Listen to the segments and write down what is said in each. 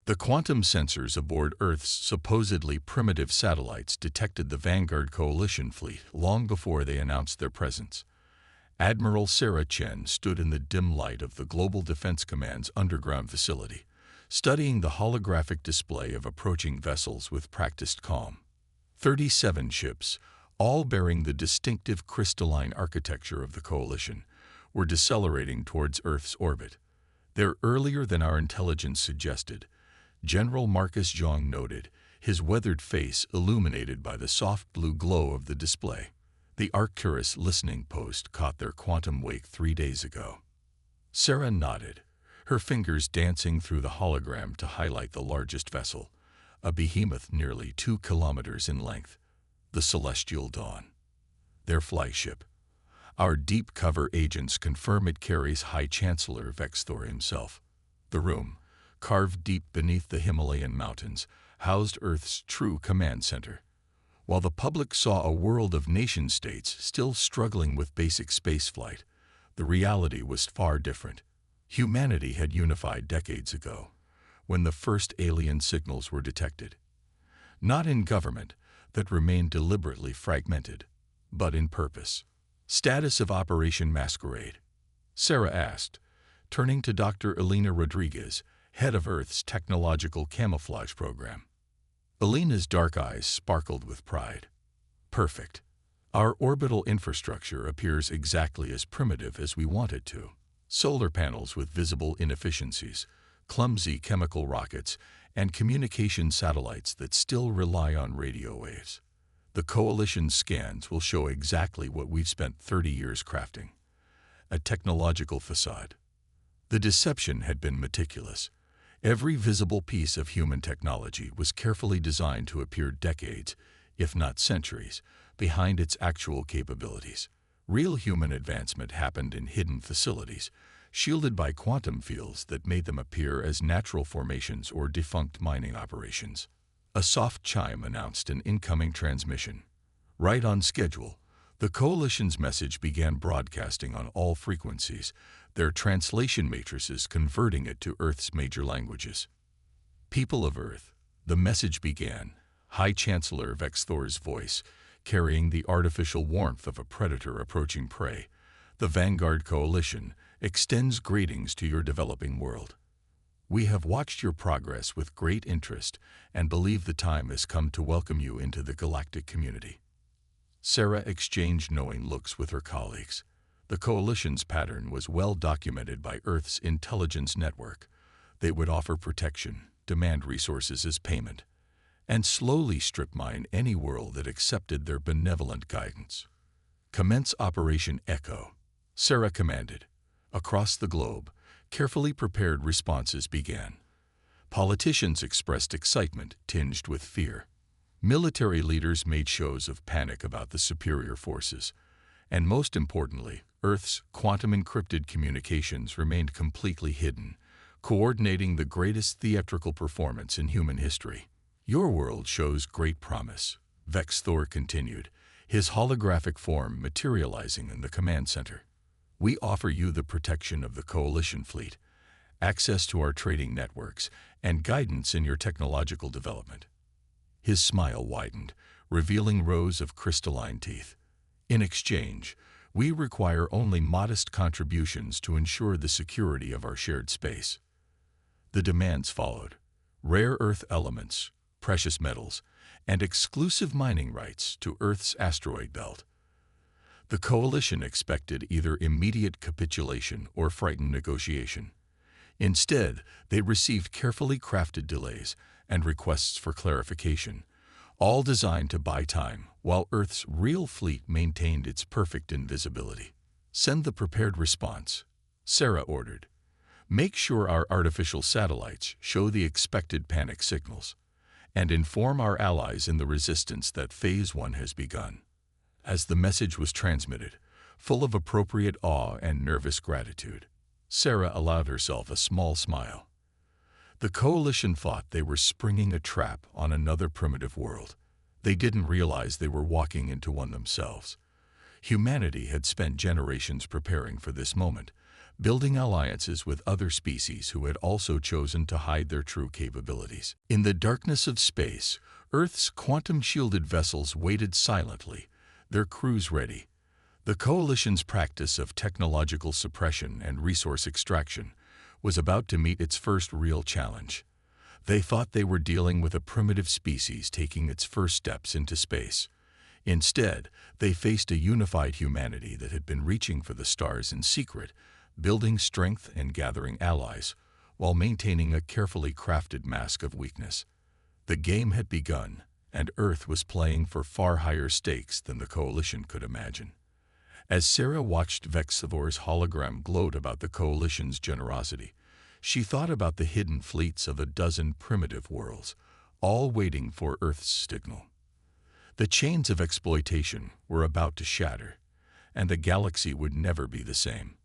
The quantum sensors aboard Earth's supposedly primitive satellites detected the Vanguard Coalition fleet long before they announced their presence. Admiral Sarah Chen stood in the dim light of the Global Defense Command's underground facility, studying the holographic display of approaching vessels with practiced calm. 37 ships, all bearing the distinctive crystalline architecture of the Coalition, were decelerating towards Earth's orbit. "They're earlier than our intelligence suggested," General Marcus Zhang noted, his weathered face illuminated by the soft blue glow of the display. "The Arcturus listening post caught their quantum wake 3 days ago." Sarah nodded, her fingers dancing through the hologram to highlight the largest vessel, a behemoth nearly 2 kilometers in length, the Celestial Dawn. Their flagship. "Our deep cover agents confirm it carries High Chancellor Vexthor himself." The room, carved deep beneath the Himalayan mountains, housed Earth's true command center. While the public saw a world of nation-states still struggling with basic spaceflight, the reality was far different. Humanity had unified decades ago, when the first alien signals were detected. Not in government, that remained deliberately fragmented, but in purpose. "Status of Operation Masquerade?" Sarah asked, turning to Dr. Elena Rodriguez, head of Earth's technological camouflage program. Elena's dark eyes sparkled with pride. "Perfect. Our orbital infrastructure appears exactly as primitive as we want it to. Solar panels with visible inefficiencies, clumsy chemical rockets, and communication satellites that still rely on radio waves. The Coalition scans will show exactly what we've spent 30 years crafting. A technological facade." The deception had been meticulous. Every visible piece of human technology was carefully designed to appear decades, if not centuries, behind its actual capabilities. Real human advancement happened in hidden facilities, shielded by quantum fields that made them appear as natural formations or defunct mining operations. A soft chime announced an incoming transmission. Right on schedule, the Coalition's message began broadcasting on all frequencies, their translation matrices converting it to Earth's major languages. "People of Earth," the message began, High Chancellor Vexthor's voice, carrying the artificial warmth of a predator approaching prey. "The Vanguard Coalition extends greetings to your developing world. We have watched your progress with great interest and believe the time has come to welcome you into the galactic community." Sarah exchanged knowing looks with her colleagues. The Coalition's pattern was well documented by Earth's intelligence network. They would offer protection, demand resources as payment, and slowly strip mine any world that accepted their benevolent guidance. "Commence Operation Echo," Sarah commanded. Across the globe, carefully prepared responses began. Politicians expressed excitement tinged with fear. Military leaders made shows of panic about the superior forces. And most importantly, Earth's quantum-encrypted communications remained completely hidden, coordinating the greatest theatrical performance in human history. "Your world shows great promise," Vexthor continued, his holographic form materializing in the command center. "We offer you the protection of the Coalition fleet, access to our trading networks, and guidance in your technological development." His smile widened, revealing rows of crystalline teeth. "In exchange, we require only modest contributions to ensure the security of our shared space." The demands followed: rare earth elements, precious metals, and exclusive mining rights to Earth's asteroid belt. The Coalition expected either immediate capitulation or frightened negotiation. Instead, they received carefully crafted delays and requests for clarification, all designed to buy time while Earth's real fleet maintained its perfect invisibility. "Send the prepared response," Sarah ordered. "Make sure our artificial satellites show the expected panic signals, and inform our allies in the resistance that Phase 1 has begun." As the message was transmitted, full of appropriate awe and nervous gratitude, Sarah allowed herself a small smile. The Coalition thought they were springing a trap on another primitive world. They didn't realize they were walking into one themselves. Humanity had spent generations preparing for this moment, building alliances with other species who had also chosen to hide their true capabilities. In the darkness of space, Earth's quantum-shielded vessels waited silently, their crews ready. The Coalition's practice of technological suppression and resource extraction was about to meet its first real challenge. They thought they were dealing with a primitive species taking its first steps into space. Instead, they faced a unified humanity that had been reaching for the stars in secret, building strength and gathering allies, while maintaining a carefully crafted mask of weakness. The game had begun, and Earth was playing for far higher stakes than the Coalition could imagine. As Sarah watched Vexavor's hologram gloat about the Coalition's generosity, she thought about the hidden fleets of a dozen primitive worlds, all waiting for Earth's signal. The chains of exploitation were about to shatter, and the galaxy would never be the same.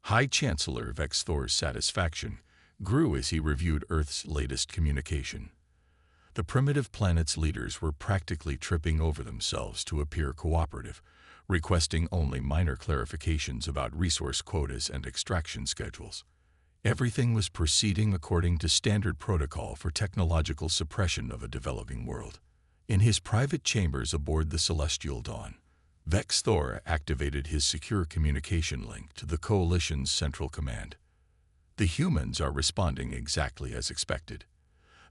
High Chancellor Vexthor's satisfaction grew as he reviewed Earth's latest communication. The primitive planet's leaders were practically tripping over themselves to appear cooperative, requesting only minor clarifications about resource quotas and extraction schedules. Everything was proceeding according to standard protocol for technological suppression of a developing world. In his private chambers aboard the Celestial Dawn, Vexthor activated his secure communication link to the Coalition's central command. The humans are responding exactly as expected.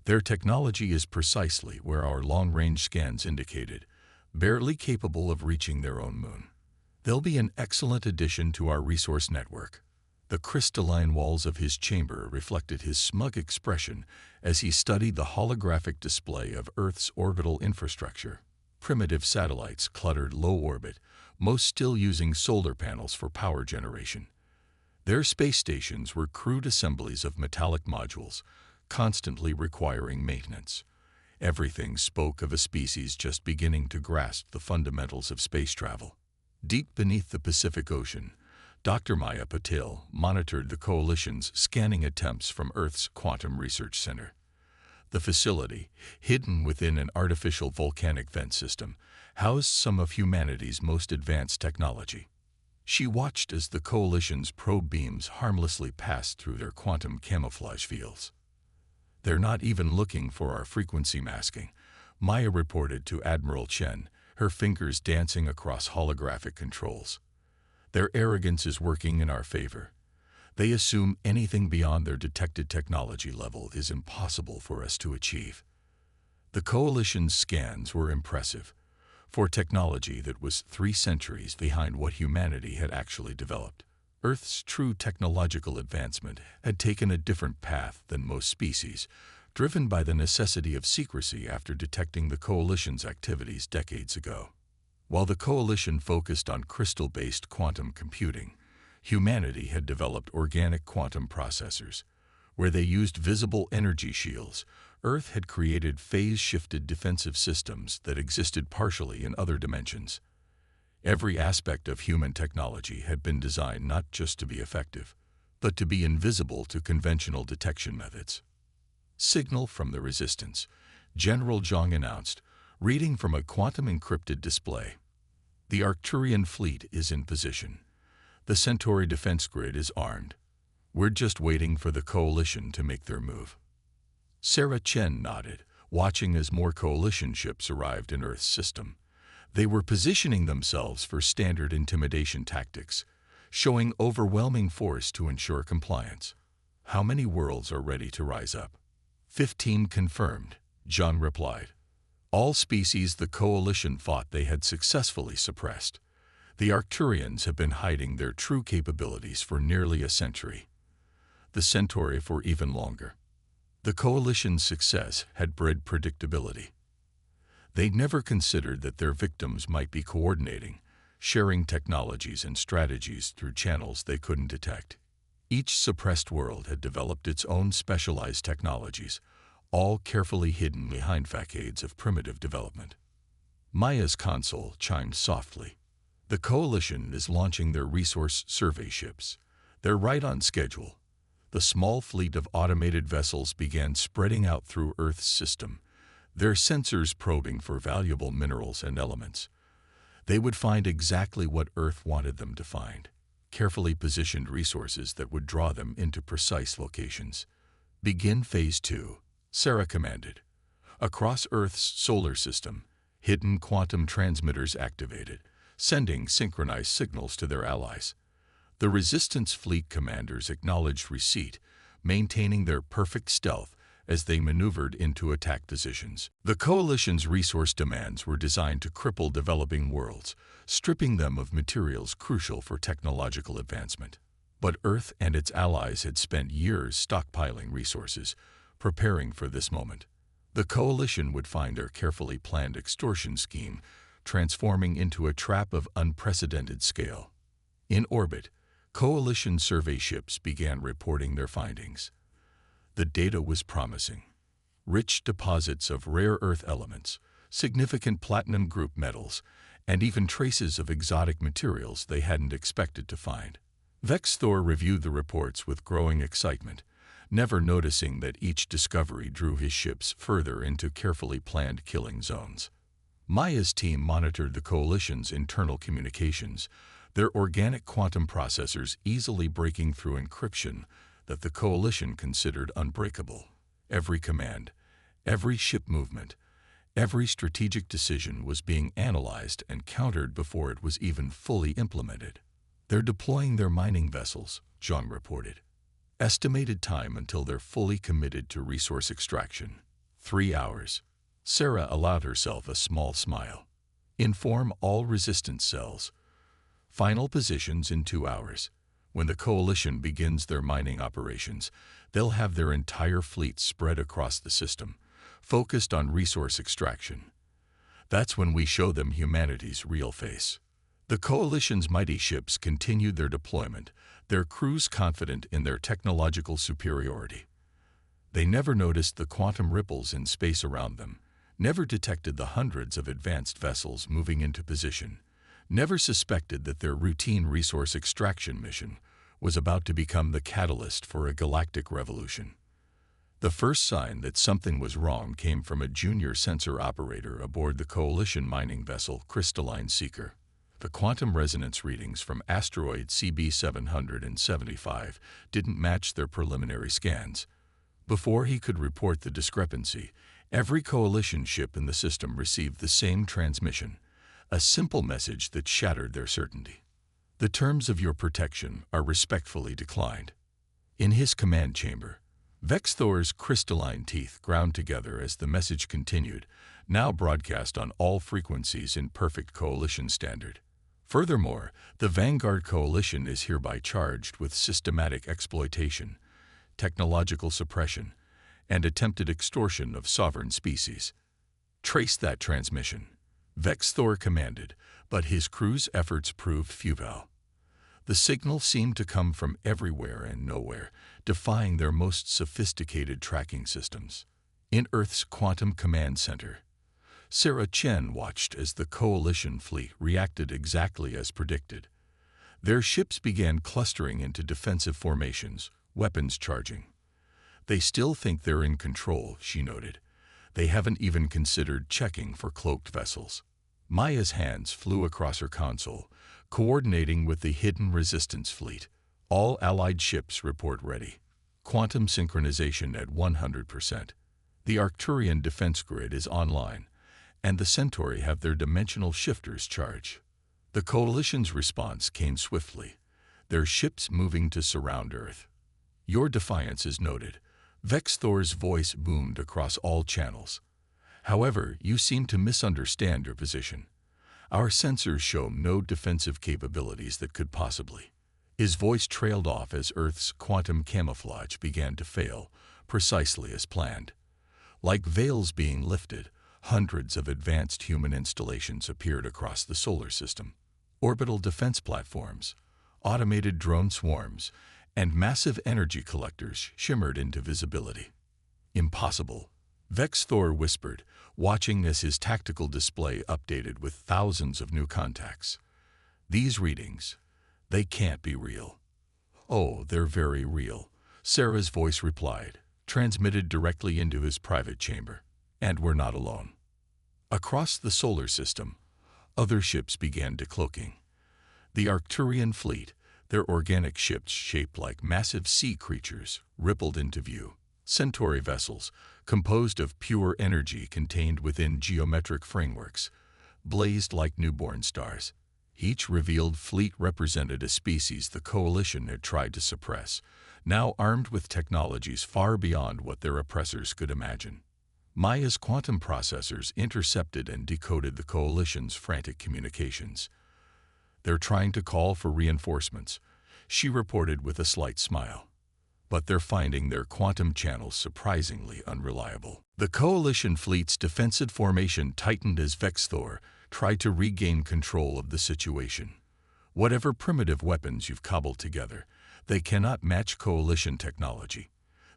Their technology is precisely where our long-range scans indicated, barely capable of reaching their own moon. They'll be an excellent addition to our resource network. The crystalline walls of his chamber reflected his smug expression as he studied the holographic display of Earth's orbital infrastructure. Primitive satellites cluttered low orbit, most still using solar panels for power generation. Their space stations were crude assemblies of metallic modules, constantly requiring maintenance. Everything spoke of a species just beginning to grasp the fundamentals of space travel. Deep beneath the Pacific Ocean, Dr. Maya Patil monitored the Coalition's scanning attempts from Earth's Quantum Research Center. The facility, hidden within an artificial volcanic vent system, housed some of humanity's most advanced technology. She watched as the Coalition's probe beams harmlessly passed through their quantum camouflage fields. "They're not even looking for our frequency masking," Maya reported to Admiral Chen, her fingers dancing across holographic controls. "Their arrogance is working in our favor. They assume anything beyond their detected technology level is impossible for us to achieve." The Coalition's scans were impressive, for technology that was 3 centuries behind what humanity had actually developed. Earth's true technological advancement had taken a different path than most species, driven by the necessity of secrecy after detecting the Coalition's activities decades ago. While the Coalition focused on crystal-based quantum computing, humanity had developed organic quantum processors. Where they used visible energy shields, Earth had created phase-shifted defensive systems that existed partially in other dimensions. Every aspect of human technology had been designed not just to be effective, but to be invisible to conventional detection methods. "Signal from the Resistance," General Zhang announced, reading from a quantum-encrypted display. "The Arcturian fleet is in position. The Centauri defense grid is armed. We're just waiting for the Coalition to make their move." Sarah Chen nodded, watching as more Coalition ships arrived in Earth's system. They were positioning themselves for standard intimidation tactics, showing overwhelming force to ensure compliance. "How many worlds are ready to rise up?" 15 confirmed, Zhang replied. "All species the Coalition thought they had successfully suppressed. The Arcturians have been hiding their true capabilities for nearly a century. The Centauri for even longer." The Coalition's success had bred predictability. They'd never considered that their victims might be coordinating, sharing technologies and strategies through channels they couldn't detect. Each suppressed world had developed its own specialized technologies, all carefully hidden behind facades of primitive development. Maya's console chimed softly. "The Coalition is launching their resource survey ships. They're right on schedule." The small fleet of automated vessels began spreading out through Earth's system, their sensors probing for valuable minerals and elements. They would find exactly what Earth wanted them to find: carefully positioned resources that would draw them into precise locations. "Begin Phase 2, Sarah commanded. Across Earth's solar system, hidden quantum transmitters activated, sending synchronized signals to their allies. The Resistance Fleet commanders acknowledged receipt, maintaining their perfect stealth as they maneuvered into attack positions. The Coalition's resource demands were designed to cripple developing worlds, stripping them of materials crucial for technological advancement. But Earth and its allies had spent years stockpiling resources, preparing for this moment. The Coalition would find their carefully planned extortion scheme transforming into a trap of unprecedented scale. In orbit, Coalition survey ships began reporting their findings. The data was promising. Rich deposits of rare earth elements, significant platinum group metals, and even traces of exotic materials they hadn't expected to find. Vexthor reviewed the reports with growing excitement, never noticing that each discovery drew his ships further into carefully planned killing zones. Maya's team monitored the Coalition's internal communications, their organic quantum processors easily breaking through encryption that the Coalition considered unbreakable. Every command, every ship movement, every strategic decision was being analyzed and countered before it was even fully implemented. "They're deploying their mining vessels," Zhang reported. "Estimated time until they're fully committed to resource extraction: 3 hours. Sarah allowed herself a small smile. "Inform all resistance cells. Final positions in 2 hours. When the Coalition begins their mining operations, they'll have their entire fleet spread across the system, focused on resource extraction. That's when we show them humanity's real face." The Coalition's mighty ships continued their deployment, their crews confident in their technological superiority. They never noticed the quantum ripples in space around them, never detected the hundreds of advanced vessels moving into position, never suspected that their routine resource extraction mission was about to become the catalyst for a galactic revolution. The first sign that something was wrong came from a junior sensor operator aboard the Coalition mining vessel Crystalline Seeker. The quantum resonance readings from asteroid CB 775 didn't match their preliminary scans. Before he could report the discrepancy, every Coalition ship in the system received the same transmission, a simple message that shattered their certainty. "The terms of your protection are respectfully declined." In his command chamber, Vexthor's crystalline teeth ground together as the message continued, now broadcast on all frequencies in perfect Coalition standard. Furthermore, the Vanguard Coalition is hereby charged with systematic exploitation, technological suppression, and attempted extortion of sovereign species. "Trace that transmission," Vexthor commanded, but his crew's efforts proved futile. The signal seemed to come from everywhere and nowhere, defying their most sophisticated tracking systems. In Earth's Quantum Command Center, Sarah Chen watched as the Coalition fleet reacted exactly as predicted. Their ships began clustering into defensive formations, weapons charging. "They still think they're in control," she noted. "They haven't even considered checking for cloaked vessels." Maya's hands flew across her console, coordinating with the hidden resistance fleet. "All Allied ships report ready. Quantum synchronization at 100%. The Arcturian defense grid is online, and the Centauri have their dimensional shifters charged." The Coalition's response came swiftly, their ships moving to surround Earth. "Your defiance is noted." Vexthor's voice boomed across all channels. "However, you seem to misunderstand your position. Our sensors show no defensive capabilities that could possibly." His voice trailed off as Earth's quantum camouflage began to fail, precisely as planned. Like veils being lifted, hundreds of advanced human installations appeared across the solar system. Orbital defense platforms, automated drone swarms, and massive energy collectors shimmered into visibility. "Impossible," Vexthor whispered, watching as his tactical display updated with thousands of new contacts. "These readings, they can't be real." "Oh, they're very real," Sarah's voice replied, transmitted directly into his private chamber. "And we're not alone." Across the solar system, other ships began decloaking. The Arcturian fleet, Their organic ships, shaped like massive sea creatures, rippled into view. Centauri vessels, composed of pure energy contained within geometric frameworks, blazed like newborn stars. Each revealed fleet represented a species the Coalition had tried to suppress, now armed with technologies far beyond what their oppressors could imagine. Maya's quantum processors intercepted and decoded the Coalition's frantic communications. "They're trying to call for reinforcements," she reported with a slight smile. "But they're finding their quantum channels surprisingly unreliable." The Coalition fleet's defensive formation tightened as Vexthor tried to regain control of the situation. "Whatever primitive weapons you've cobbled together, they cannot match Coalition technology.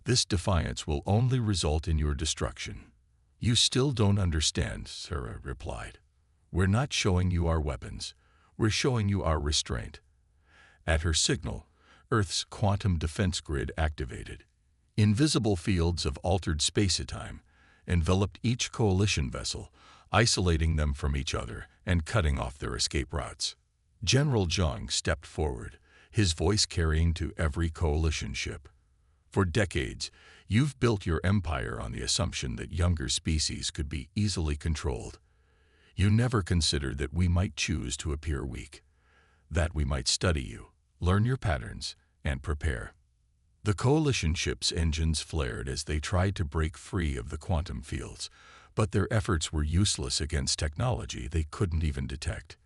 This defiance will only result in your destruction." "You still don't understand," Sarah replied. "We're not showing you our weapons. We're showing you our restraint." At her signal, Earth's quantum defense grid activated. Invisible fields of altered space-time enveloped each Coalition vessel, isolating them from each other and cutting off their escape routes. General Zhang stepped forward, his voice carrying to every Coalition ship. "For decades, you've built your empire on the assumption that younger species could be easily controlled. You never considered that we might choose to appear weak, that we might study you, learn your patterns, and prepare." The Coalition ships' engines flared as they tried to break free of the quantum fields, but their efforts were useless against technology they couldn't even detect.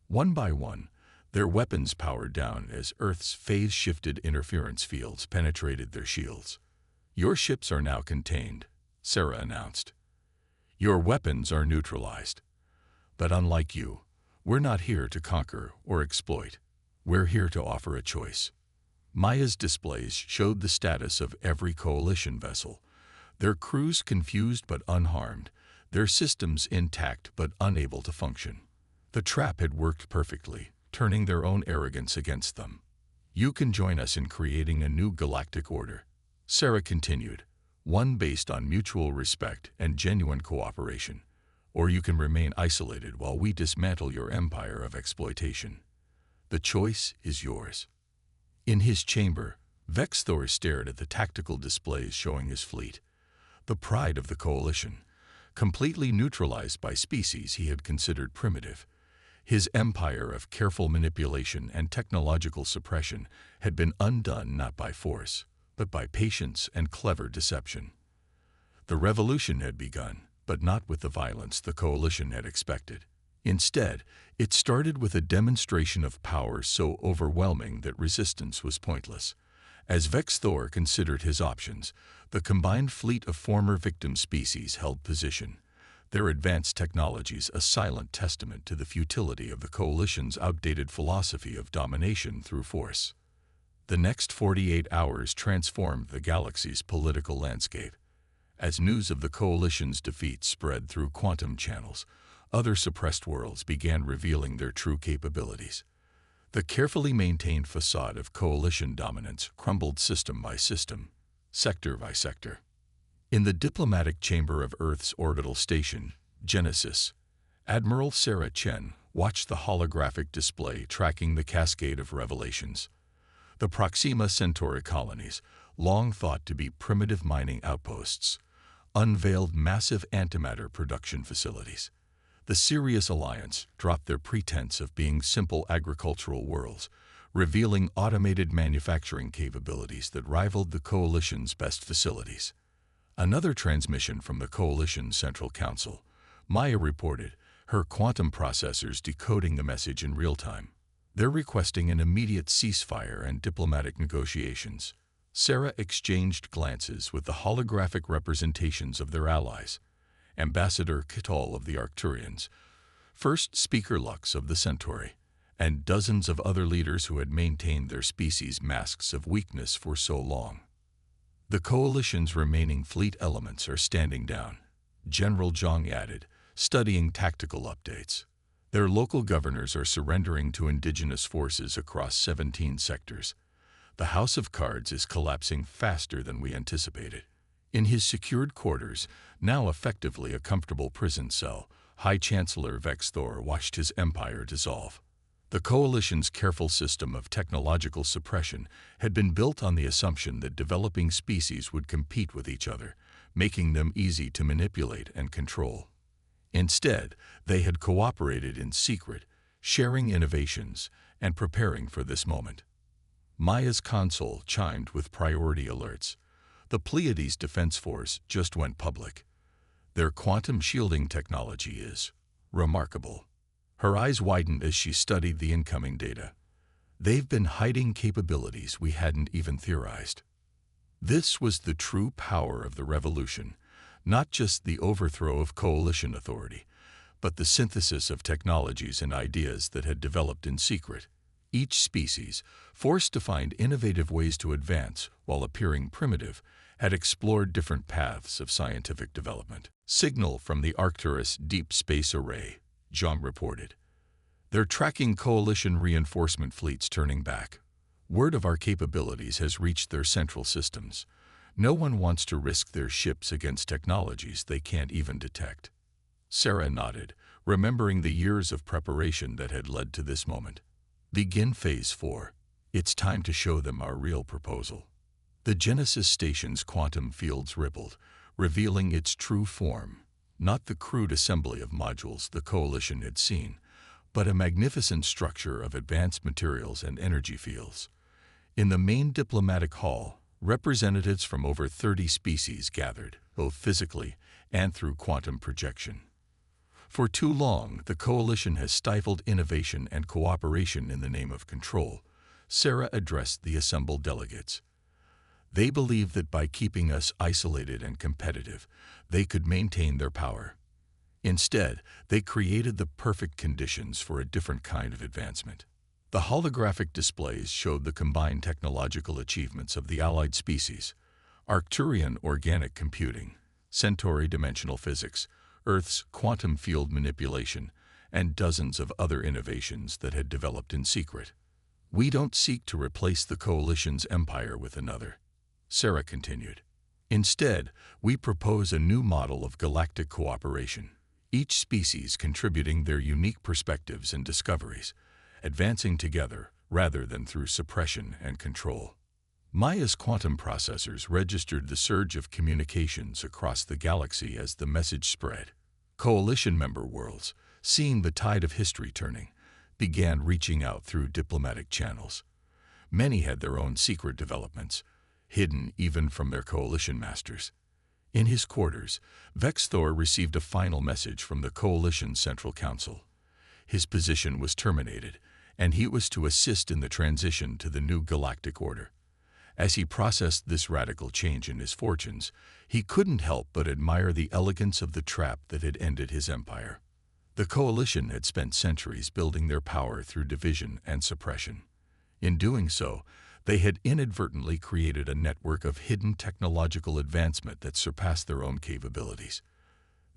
One by one, their weapons powered down as Earth's phase-shifted interference fields penetrated their shields. "Your ships are now contained," Sarah announced. "Your weapons are neutralized. But unlike you, we're not here to conquer or exploit. We're here to offer a choice." Maya's displays showed the status of every Coalition vessel, their crews confused but unharmed, their systems intact but unable to function. The trap had worked perfectly, turning their own arrogance against them. "You can join us in creating a new galactic order," Sarah continued, "one based on mutual respect and genuine cooperation. Or you can remain isolated while we dismantle your empire of exploitation. The choice is yours." In his chamber, Vexthor stared at the tactical displays showing his fleet, the pride of the Coalition, completely neutralized by species he had considered primitive. His empire of careful manipulation and technological suppression had been undone not by force, but by patience and clever deception. The revolution had begun, but not with the violence the Coalition had expected. Instead, it started with a demonstration of power so overwhelming that resistance was pointless. As Vexthor considered his options, the combined fleet of former victim species held position, their advanced technologies a silent testament to the futility of the Coalition's outdated philosophy of domination through force. The next 48 hours transformed the galaxy's political landscape. As news of the Coalition's defeat spread through quantum channels, other suppressed worlds began revealing their true capabilities. The carefully maintained facade of Coalition dominance crumbled system by system, sector by sector. In the diplomatic chamber of Earth's orbital station, Genesis, Admiral Sarah Chen watched the holographic display tracking the cascade of revelations. The Proxima Centauri colonies, long thought to be primitive mining outposts, unveiled massive antimatter production facilities. The Sirius Alliance dropped their pretense of being simple agricultural worlds, revealing automated manufacturing capabilities that rivaled the Coalition's best facilities. Another transmission from the Coalition Central Council, Maya reported, her quantum processors decoding the message in real time. They're requesting an immediate ceasefire and diplomatic negotiations. Sarah exchanged glances with the holographic representations of their allies. Ambassador Kitol of the Arcturians, First Speaker Lux of the Centauri, and dozens of other leaders who had maintained their species' masks of weakness for so long. "The Coalition's remaining fleet elements are standing down," General Zhang added, studying tactical updates. "Their local governors are surrendering to indigenous forces across 17 sectors. The House of Cards is collapsing faster than we anticipated." In his secured quarters, now effectively a comfortable prison cell, High Chancellor Vexthor watched his empire dissolve. The Coalition's careful system of technological suppression had been built on the assumption that developing species would compete with each other, making them easy to manipulate and control. Instead, they had cooperated in secret, sharing innovations and preparing for this moment. Maya's console chimed with priority alerts. The Pleiades Defense Force just went public. Their quantum shielding technology is remarkable. Her eyes widened as she studied the incoming data. They've been hiding capabilities we hadn't even theorized. This was the true power of the revolution, not just the overthrow of coalition authority, but the synthesis of technologies and ideas that had developed in secret. Each species, forced to find innovative ways to advance while appearing primitive, had explored different paths of scientific development. Signal from the Arcturus Deep Space Array, Jean reported. They're tracking coalition reinforcement fleets turning back. Word of our capabilities has reached their central systems. No one wants to risk their ships against technologies they can't even detect. Sarah nodded, remembering the years of preparation that had led to this moment. Begin Phase 4. It's time to show them our real proposal. The Genesis station's quantum fields rippled, revealing its true form, not the crude assembly of modules the Coalition had seen, but a magnificent structure of advanced materials and energy fields. In the main diplomatic hall, representatives from over 30 species gathered, both physically and through quantum projection. For too long, the Coalition has stifled innovation and cooperation in the name of control, Sarah addressed the assembled delegates. They believed that by keeping us isolated and competitive, they could maintain their power. Instead, they created the perfect conditions for a different kind of advancement. The holographic displays showed the combined technological achievements of the allied species: Arcturian organic computing, Centauri dimensional physics, Earth's quantum field manipulation, and dozens of other innovations that had developed in secret. We don't seek to replace the Coalition's empire with another, Sarah continued. Instead, we propose a new model of galactic cooperation, each species contributing their unique perspectives and discoveries, advancing together rather than through suppression and control. Maya's quantum processors registered the surge of communications across the galaxy as the message spread. Coalition member worlds, seeing the tide of history turning, began reaching out through diplomatic channels. Many had their own secret developments, hidden even from their Coalition masters. In his quarters, Vexthor received a final message from the Coalition Central Council. His position was terminated, and he was to assist in the transition to the new galactic order. As he processed this radical change in his fortunes, he couldn't help but admire the elegance of the trap that had ended his empire. The Coalition had spent centuries building their power through division and suppression. In doing so, they had inadvertently created a network of hidden technological advancement that surpassed their own capabilities.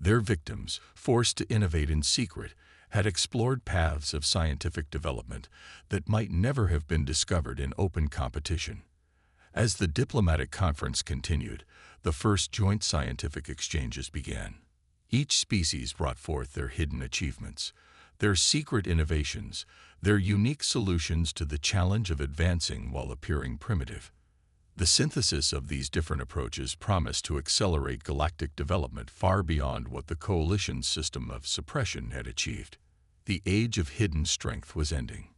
Their victims, forced to innovate in secret, had explored paths of scientific development that might never have been discovered in open competition. As the diplomatic conference continued, the first joint scientific exchanges began. Each species brought forth their hidden achievements, their secret innovations, their unique solutions to the challenge of advancing while appearing primitive. The synthesis of these different approaches promised to accelerate galactic development far beyond what the Coalition's system of suppression had achieved. The age of hidden strength was ending.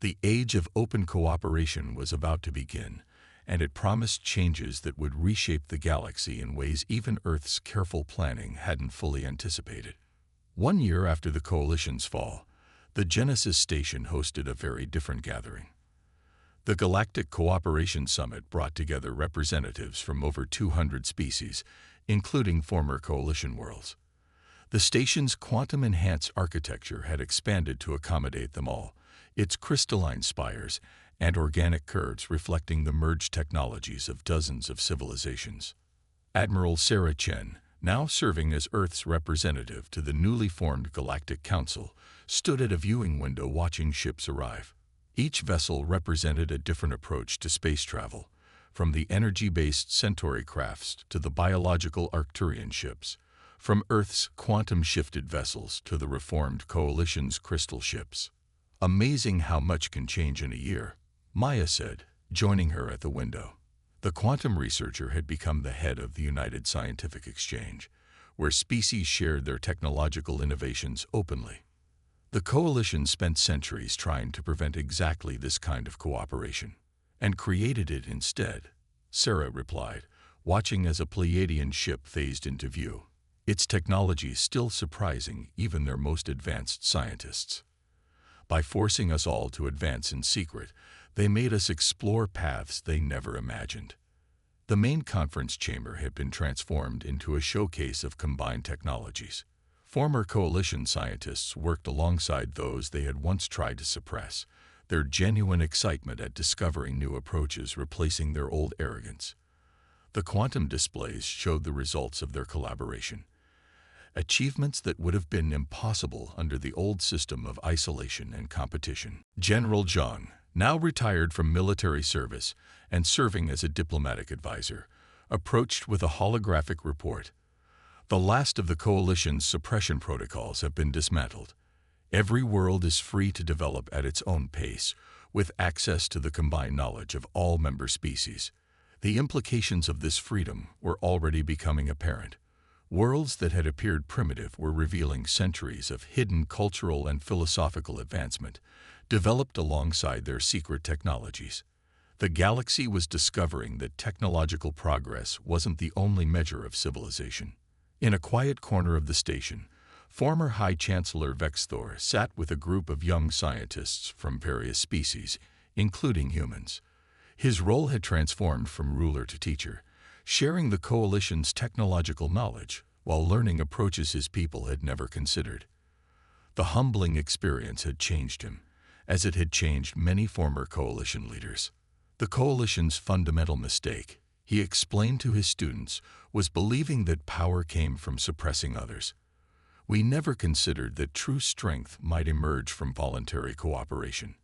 The age of open cooperation was about to begin, and it promised changes that would reshape the galaxy in ways even Earth's careful planning hadn't fully anticipated. 1 year after the Coalition's fall, the Genesis station hosted a very different gathering. The Galactic Cooperation Summit brought together representatives from over 200 species, including former Coalition worlds. The station's quantum-enhanced architecture had expanded to accommodate them all, its crystalline spires and organic curves reflecting the merged technologies of dozens of civilizations. Admiral Sarah Chen, now serving as Earth's representative to the newly formed Galactic Council, stood at a viewing window watching ships arrive. Each vessel represented a different approach to space travel, from the energy-based Centauri crafts to the biological Arcturian ships, from Earth's quantum-shifted vessels to the reformed Coalition's crystal ships. Amazing how much can change in a year, Maya said, joining her at the window. The quantum researcher had become the head of the United Scientific Exchange, where species shared their technological innovations openly. The coalition spent centuries trying to prevent exactly this kind of cooperation, and created it instead, Sarah replied, watching as a Pleiadian ship phased into view. Its technology still surprising even their most advanced scientists. By forcing us all to advance in secret, they made us explore paths they never imagined. The main conference chamber had been transformed into a showcase of combined technologies. Former coalition scientists worked alongside those they had once tried to suppress, their genuine excitement at discovering new approaches replacing their old arrogance. The quantum displays showed the results of their collaboration. Achievements that would have been impossible under the old system of isolation and competition. General Zhang, now retired from military service and serving as a diplomatic advisor, approached with a holographic report. The last of the coalition's suppression protocols have been dismantled. Every world is free to develop at its own pace, with access to the combined knowledge of all member species. The implications of this freedom were already becoming apparent. Worlds that had appeared primitive were revealing centuries of hidden cultural and philosophical advancement, developed alongside their secret technologies. The galaxy was discovering that technological progress wasn't the only measure of civilization. In a quiet corner of the station, former High Chancellor Vexthor sat with a group of young scientists from various species, including humans. His role had transformed from ruler to teacher, sharing the coalition's technological knowledge while learning approaches his people had never considered. The humbling experience had changed him, as it had changed many former coalition leaders. The coalition's fundamental mistake, he explained to his students, was believing that power came from suppressing others. We never considered that true strength might emerge from voluntary cooperation.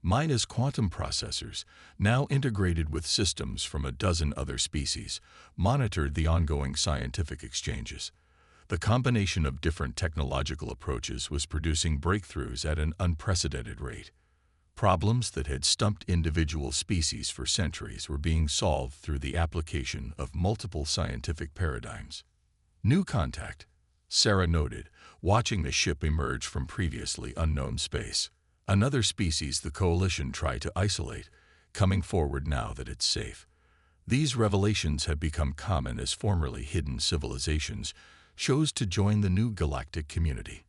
Maya's quantum processors, now integrated with systems from a dozen other species, monitored the ongoing scientific exchanges. The combination of different technological approaches was producing breakthroughs at an unprecedented rate. Problems that had stumped individual species for centuries were being solved through the application of multiple scientific paradigms. New contact, Sarah noted, watching the ship emerge from previously unknown space. Another species the coalition tried to isolate, coming forward now that it's safe. These revelations had become common as formerly hidden civilizations chose to join the new galactic community.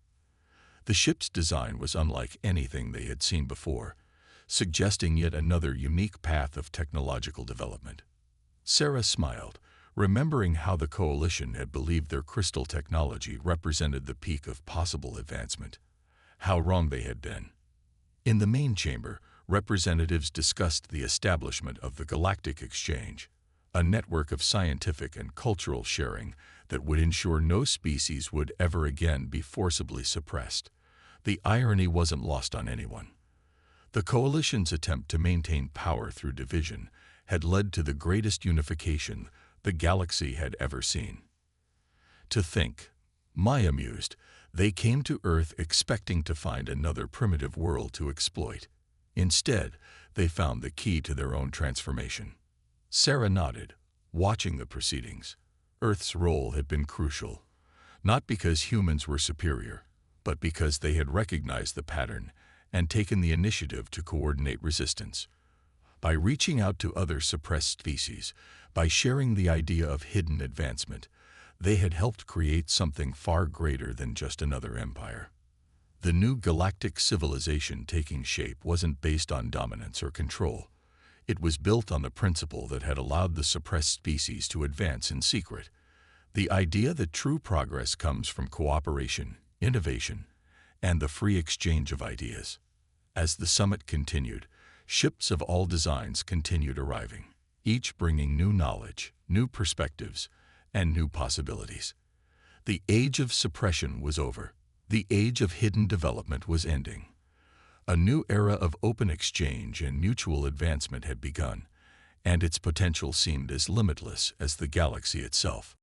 The ship's design was unlike anything they had seen before, suggesting yet another unique path of technological development. Sarah smiled, remembering how the coalition had believed their crystal technology represented the peak of possible advancement. How wrong they had been. In the main chamber, representatives discussed the establishment of the Galactic Exchange, a network of scientific and cultural sharing that would ensure no species would ever again be forcibly suppressed. The irony wasn't lost on anyone. The coalition's attempt to maintain power through division had led to the greatest unification the galaxy had ever seen. To think, Maya mused, they came to Earth expecting to find another primitive world to exploit. Instead, they found the key to their own transformation. Sarah nodded, watching the proceedings. Earth's role had been crucial, not because humans were superior, but because they had recognized the pattern and taken the initiative to coordinate resistance. By reaching out to other suppressed species, by sharing the idea of hidden advancement, they had helped create something far greater than just another empire. The new galactic civilization taking shape wasn't based on dominance or control. It was built on the principle that had allowed the suppressed species to advance in secret. The idea that true progress comes from cooperation, innovation, and the free exchange of ideas. As the summit continued, ships of all designs continued arriving, each bringing new knowledge, new perspectives, and new possibilities. The age of suppression was over. The age of hidden development was ending. A new era of open exchange and mutual advancement had begun, and its potential seemed as limitless as the galaxy itself.